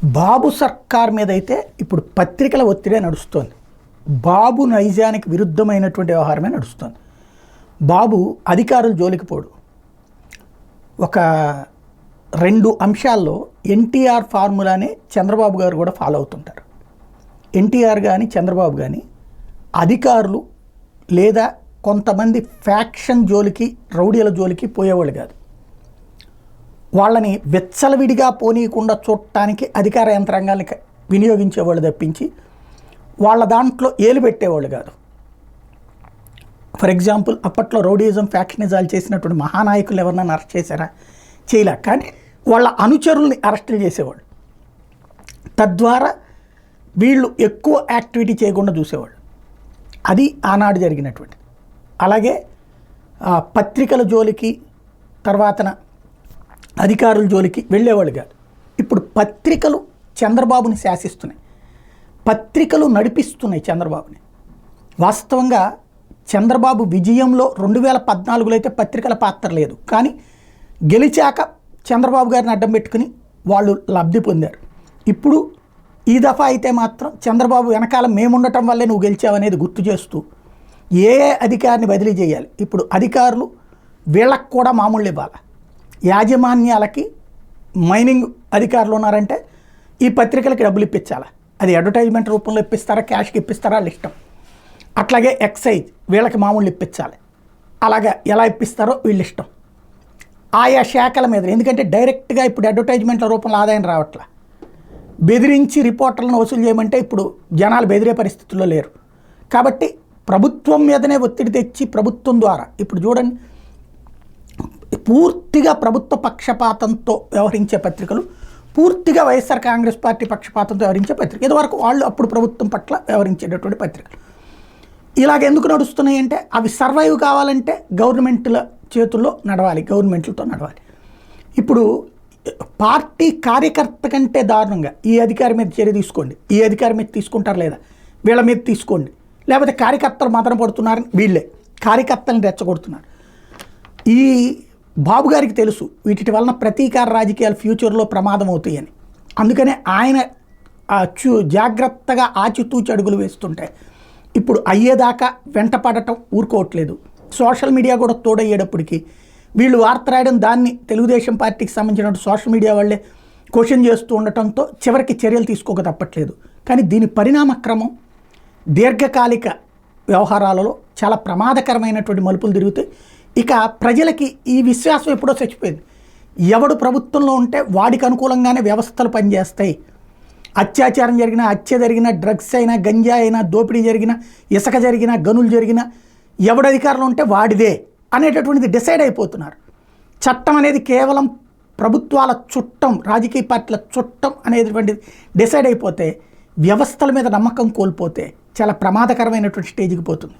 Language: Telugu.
బాబు సర్కార్ మీద అయితే ఇప్పుడు పత్రికల ఒత్తిడే నడుస్తోంది. బాబు నైజానికి విరుద్ధమైనటువంటి వ్యవహారమే నడుస్తోంది. బాబు అధికారుల జోలికి పోడు. ఒక 2 అంశాల్లో ఎన్టీఆర్ ఫార్ములానే చంద్రబాబు గారు కూడా ఫాలో అవుతుంటారు. ఎన్టీఆర్ కానీ చంద్రబాబు కానీ అధికారులు లేదా కొంతమంది ఫ్యాక్షన్ జోలికి, రౌడీల జోలికి పోయేవాళ్ళు కాదు. వాళ్ళని వెచ్చలవిడిగా పోనీయకుండా చూడటానికి అధికార యంత్రాంగాన్ని వినియోగించేవాళ్ళు తప్పించి వాళ్ళ దాంట్లో ఏలు పెట్టేవాళ్ళు కాదు. ఫర్ ఎగ్జాంపుల్, అప్పట్లో రౌడీయిజం, ఫ్యాక్షనిజాలు చేసినటువంటి మహానాయకులు ఎవరినైనా అరెస్ట్ చేశారా? చేయలే. కానీ వాళ్ళ అనుచరుల్ని అరెస్టులు చేసేవాళ్ళు. తద్వారా వీళ్ళు ఎక్కువ యాక్టివిటీ చేయకుండా చూసేవాళ్ళు. అది ఆనాడు జరిగినటువంటి. అలాగే పత్రికల జోలికి, తర్వాతన అధికారుల జోలికి వెళ్ళేవాళ్ళు కాదు. ఇప్పుడు పత్రికలు చంద్రబాబుని శాసిస్తున్నాయి, పత్రికలు నడిపిస్తున్నాయి చంద్రబాబుని. వాస్తవంగా చంద్రబాబు విజయంలో 2014లో అయితే పత్రికల పాత్ర లేదు. కానీ గెలిచాక చంద్రబాబు గారిని అడ్డం పెట్టుకుని వాళ్ళు లబ్ధి పొందారు. ఇప్పుడు ఈ దఫా అయితే మాత్రం చంద్రబాబు వెనకాల మేముండటం వల్లే నువ్వు గెలిచావనేది గుర్తు చేస్తూ ఏ అధికారిని బదిలీ చేయాలి. ఇప్పుడు అధికారులు వీళ్ళకు కూడా మామూలు ఇవ్వాలి. యాజమాన్యాలకి మైనింగ్ అధికారులు ఉన్నారంటే ఈ పత్రికలకి డబ్బులు ఇప్పించాలి. అది అడ్వర్టైజ్మెంట్ రూపంలో ఇప్పిస్తారా, క్యాష్కి ఇప్పిస్తారా, వాళ్ళ ఇష్టం. అట్లాగే ఎక్సైజ్ వీళ్ళకి మామూలు ఇప్పించాలి. అలాగా ఎలా ఇప్పిస్తారో వీళ్ళ ఇష్టం. ఆయా శాఖల మీద, ఎందుకంటే డైరెక్ట్గా ఇప్పుడు అడ్వర్టైజ్మెంట్ల రూపంలో ఆదాయం రావట్లా. బెదిరించి రిపోర్టర్లను వసూలు చేయమంటే ఇప్పుడు జనాలు బెదిరే పరిస్థితుల్లో లేరు. కాబట్టి ప్రభుత్వం మీదనే ఒత్తిడి తెచ్చి ప్రభుత్వం ద్వారా ఇప్పుడు చూడండి, పూర్తిగా ప్రభుత్వ పక్షపాతంతో వ్యవహరించే పత్రికలు, పూర్తిగా వైఎస్ఆర్ కాంగ్రెస్ పార్టీ పక్షపాతంతో వ్యవహరించే పత్రిక. ఇదివరకు వాళ్ళు అప్పుడు ప్రభుత్వం పట్ల వ్యవహరించేటటువంటి పత్రికలు. ఇలాగ ఎందుకు నడుస్తున్నాయి అంటే అవి సర్వైవ్ కావాలంటే గవర్నమెంట్ల చేతుల్లో నడవాలి, గవర్నమెంట్లతో నడవాలి. ఇప్పుడు పార్టీ కార్యకర్త కంటే దారుణంగా ఈ అధికారి మీద చర్య తీసుకోండి, ఈ అధికారి మీద తీసుకుంటారు, లేదా వీళ్ళ మీద తీసుకోండి, లేకపోతే కార్యకర్తలు మదన పడుతున్నారని వీళ్ళే కార్యకర్తలను రెచ్చగొడుతున్నారు. ఈ బాబు గారికి తెలుసు వీటి వలన ప్రతీకార రాజకీయాలు ఫ్యూచర్లో ప్రమాదం అవుతాయని. అందుకనే ఆయన జాగ్రత్తగా ఆచితూచి అడుగులు వేస్తుంటే ఇప్పుడు అయ్యేదాకా వెంట పడటం ఊరుకోవట్లేదు. సోషల్ మీడియా కూడా తోడయ్యేటప్పటికి వీళ్ళు వార్త రాయడం, దాన్ని తెలుగుదేశం పార్టీకి సంబంధించిన సోషల్ మీడియా వాళ్ళే క్వశ్చన్ చేస్తూ ఉండటంతో చివరికి చర్యలు తీసుకోక తప్పట్లేదు. కానీ దీని పరిణామక్రమం దీర్ఘకాలిక వ్యవహారాలలో చాలా ప్రమాదకరమైనటువంటి మలుపులు తిరుగుతాయి. ఇక ప్రజలకి ఈ విశ్వాసం ఎప్పుడో చచ్చిపోయింది. ఎవడు ప్రభుత్వంలో ఉంటే వాడికి అనుకూలంగానే వ్యవస్థలు పనిచేస్తాయి. అత్యాచారం జరిగినా, హత్య జరిగినా, డ్రగ్స్ అయినా, గంజా అయినా, దోపిడీ జరిగినా, ఇసుక జరిగినా, గనులు జరిగినా ఎవడు అధికారంలో ఉంటే వాడిదే అనేటటువంటిది డిసైడ్ అయిపోతున్నారు. చట్టం అనేది కేవలం ప్రభుత్వాల చుట్టం, రాజకీయ పార్టీల చుట్టం అనేటువంటిది డిసైడ్ అయిపోతే, వ్యవస్థల మీద నమ్మకం కోల్పోతే చాలా ప్రమాదకరమైనటువంటి స్టేజ్కి పోతుంది.